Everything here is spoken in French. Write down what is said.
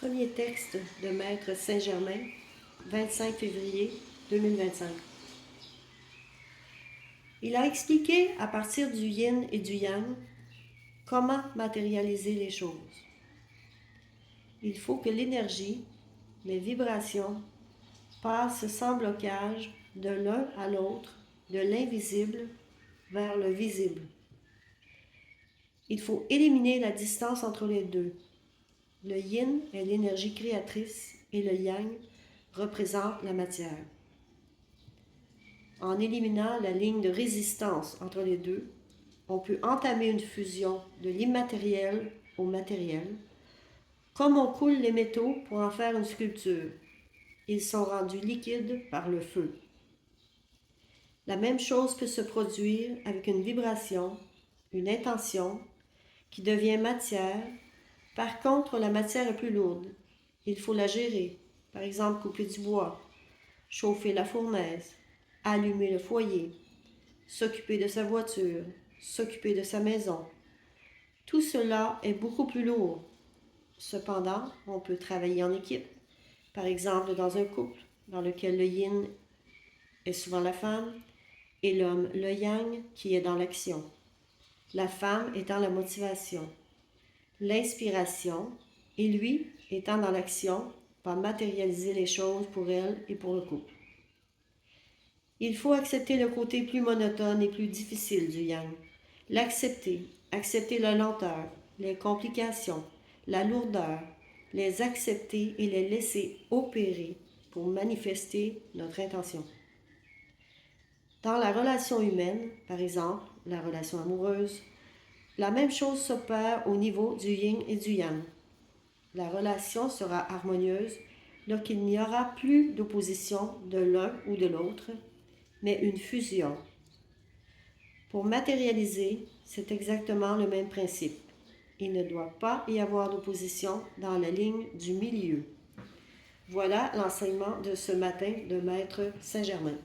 Premier texte de Maître Saint-Germain, 25 février 2025. Il a expliqué à partir du yin et du yang comment matérialiser les choses. Il faut que l'énergie, les vibrations, passent sans blocage de l'un à l'autre, de l'invisible vers le visible. Il faut éliminer la distance entre les deux. Le yin est l'énergie créatrice et le yang représente la matière. En éliminant la ligne de résistance entre les deux, on peut entamer une fusion de l'immatériel au matériel, comme on coule les métaux pour en faire une sculpture. Ils sont rendus liquides par le feu. La même chose peut se produire avec une vibration, une intention, qui devient matière. Par contre, la matière est plus lourde. Il faut la gérer. Par exemple, couper du bois, chauffer la fournaise, allumer le foyer, s'occuper de sa voiture, s'occuper de sa maison. Tout cela est beaucoup plus lourd. Cependant, on peut travailler en équipe, par exemple dans un couple dans lequel le yin est souvent la femme et l'homme le yang qui est dans l'action. La femme étant la motivation, l'inspiration et lui étant dans l'action va matérialiser les choses pour elle et pour le couple. Il faut accepter le côté plus monotone et plus difficile du yang. L'accepter, accepter la lenteur, les complications, la lourdeur, les accepter et les laisser opérer pour manifester notre intention. Dans la relation humaine, par exemple, la relation amoureuse, la même chose s'opère au niveau du yin et du yang. La relation sera harmonieuse lorsqu'il n'y aura plus d'opposition de l'un ou de l'autre, mais une fusion. Pour matérialiser, c'est exactement le même principe. Il ne doit pas y avoir d'opposition dans la ligne du milieu. Voilà l'enseignement de ce matin de Maître Saint-Germain.